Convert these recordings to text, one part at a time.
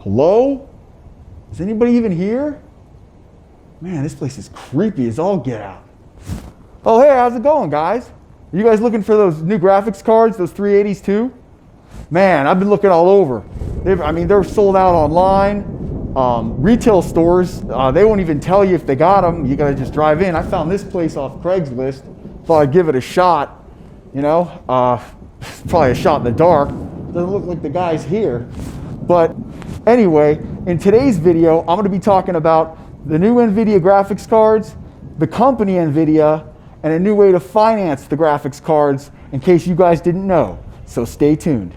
Hello? Is anybody even here? Man, this place is creepy as all get out. Oh, hey, how's it going, guys? Are you guys looking for those new graphics cards, those 380s too? Man, I've been looking all over. They're sold out online. Retail stores, they won't even tell you if they got them. You gotta just drive in. I found this place off Craigslist. Thought I'd give it a shot. You know, probably a shot in the dark. Doesn't look like the guy's here. But anyway, in today's video, I'm gonna be talking about the new Nvidia graphics cards, the company Nvidia, and a new way to finance the graphics cards in case you guys didn't know. So stay tuned.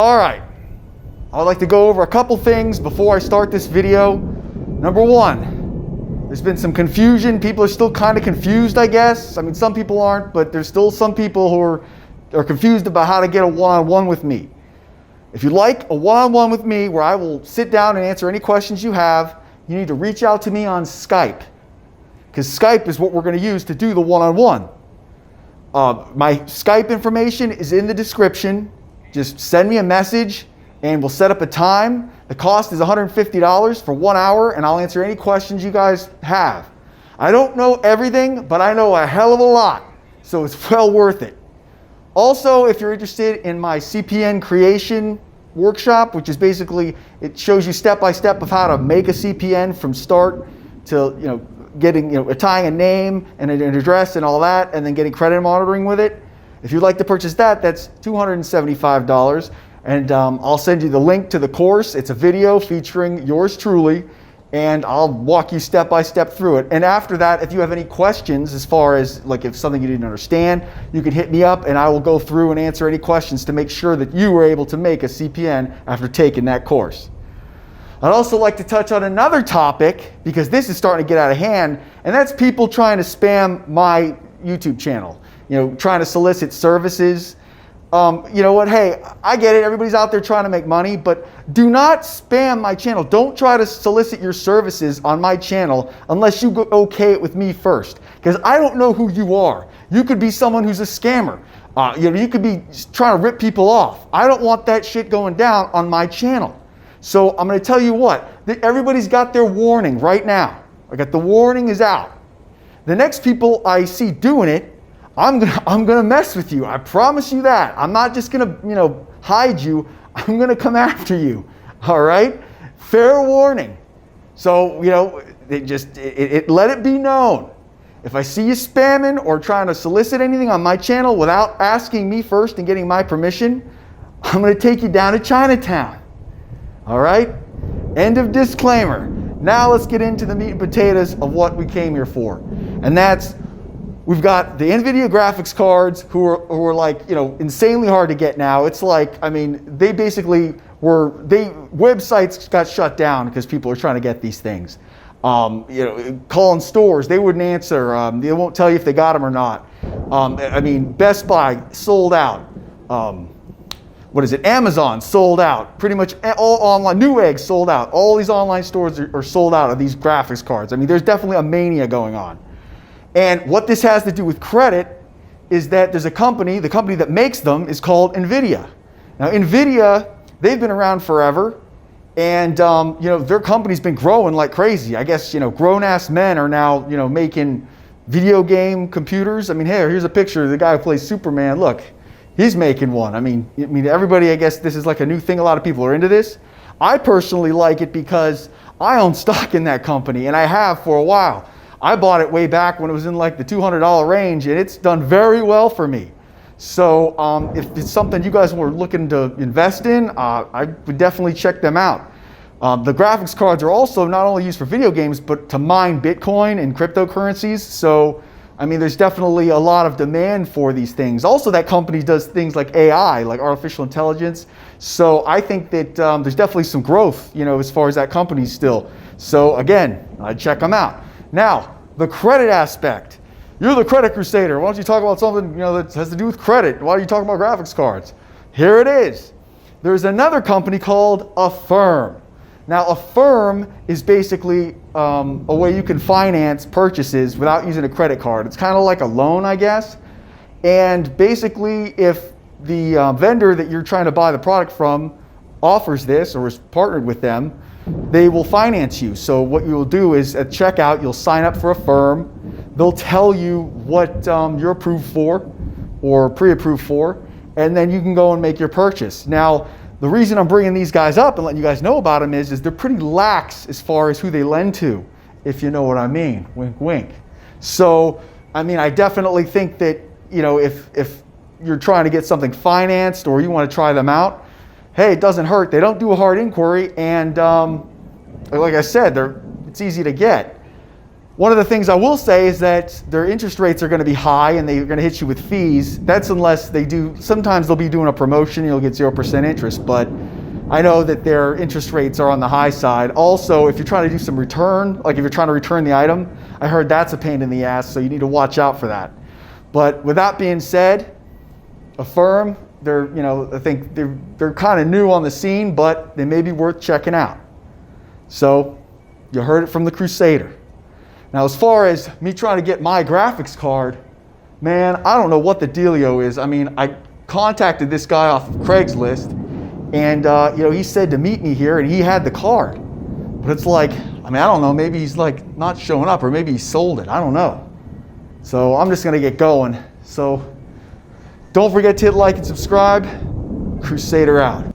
All right, I'd like to go over a couple things before I start this video. Number one, there's been some confusion. People are still kind of confused, I guess. I mean, some people aren't, but there's still some people who are confused about how to get a one-on-one with me. If you'd like a one-on-one with me where I will sit down and answer any questions you have, you need to reach out to me on Skype, because Skype is what we're going to use to do the one-on-one. My Skype information is in the description. Just send me a message and we'll set up a time. The cost is $150 for 1 hour and I'll answer any questions you guys have. I don't know everything, but I know a hell of a lot, so it's well worth it. Also, if you're interested in my CPN creation workshop, which is basically, it shows you step by step of how to make a CPN from start to, tying a name and an address and all that, and then getting credit monitoring with it. If you'd like to purchase that, that's $275, and I'll send you the link to the course. It's a video featuring yours truly, and I'll walk you step by step through it. And after that, if you have any questions as far as like if something you didn't understand, you can hit me up and I will go through and answer any questions to make sure that you were able to make a CPN after taking that course. I'd also like to touch on another topic, because this is starting to get out of hand, and that's people trying to spam my YouTube channel. Trying to solicit services. You know what, hey, I get it, everybody's out there trying to make money, but do not spam my channel. Don't try to solicit your services on my channel unless you okay it with me first, because I don't know who you are. You could be someone who's a scammer. You could be trying to rip people off. I don't want that shit going down on my channel. So I'm gonna tell you what, everybody's got their warning right now. The warning is out. The next people I see doing it, I'm gonna mess with you. I promise you that. I'm not just gonna, hide you. I'm gonna come after you. All right? Fair warning. So, let it be known. If I see you spamming or trying to solicit anything on my channel without asking me first and getting my permission, I'm gonna take you down to Chinatown. All right? End of disclaimer. Now let's get into the meat and potatoes of what we came here for. And that's, we've got the Nvidia graphics cards who are like, insanely hard to get now. It's like, they basically websites got shut down because people are trying to get these things. Calling stores, they wouldn't answer. They won't tell you if they got them or not. Best Buy sold out. Amazon sold out. Pretty much all online. Newegg sold out. All these online stores are sold out of these graphics cards. There's definitely a mania going on. And what this has to do with credit is that there's a company, the company that makes them is called Nvidia. Now Nvidia, they've been around forever, and their company's been growing like crazy. I guess, grown-ass men are now, making video game computers. Hey, here's a picture of the guy who plays Superman. Look, he's making one. Everybody, I guess this is like a new thing. A lot of people are into this. I personally like it because I own stock in that company, and I have for a while. I bought it way back when it was in like the $200 range, and it's done very well for me. So if it's something you guys were looking to invest in, I would definitely check them out. The graphics cards are also not only used for video games, but to mine Bitcoin and cryptocurrencies. So I mean, there's definitely a lot of demand for these things. Also, that company does things like AI, like artificial intelligence. So I think that there's definitely some growth, as far as that company still. So again, I'd check them out. Now, the credit aspect. You're the credit crusader. Why don't you talk about something that has to do with credit? Why are you talking about graphics cards? Here it is. There's another company called Affirm. Now, Affirm is basically a way you can finance purchases without using a credit card. It's kind of like a loan, I guess. And basically, if the vendor that you're trying to buy the product from offers this or is partnered with them, they will finance you. So what you will do is at checkout, you'll sign up for Affirm. They'll tell you what you're approved for or pre-approved for, and then you can go and make your purchase. Now, the reason I'm bringing these guys up and letting you guys know about them is they're pretty lax as far as who they lend to, if you know what I mean. Wink, wink. So, I mean, I definitely think that, if you're trying to get something financed or you want to try them out, hey, it doesn't hurt. They don't do a hard inquiry, and like I said, it's easy to get. One of the things I will say is that their interest rates are going to be high and they're going to hit you with fees. That's unless they do, sometimes they'll be doing a promotion, you'll get 0% interest, but I know that their interest rates are on the high side. Also, if you're trying to do some return, like if you're trying to return the item, I heard that's a pain in the ass, so you need to watch out for that. But with that being said, Affirm, I think they're kind of new on the scene, but they may be worth checking out. So, you heard it from the Crusader. Now, as far as me trying to get my graphics card, man, I don't know what the dealio is. I mean, I contacted this guy off of Craigslist, and he said to meet me here, and he had the card. But it's like, I don't know, maybe he's like not showing up, or maybe he sold it. I don't know. So I'm just gonna get going. So don't forget to hit like and subscribe. Crusader out.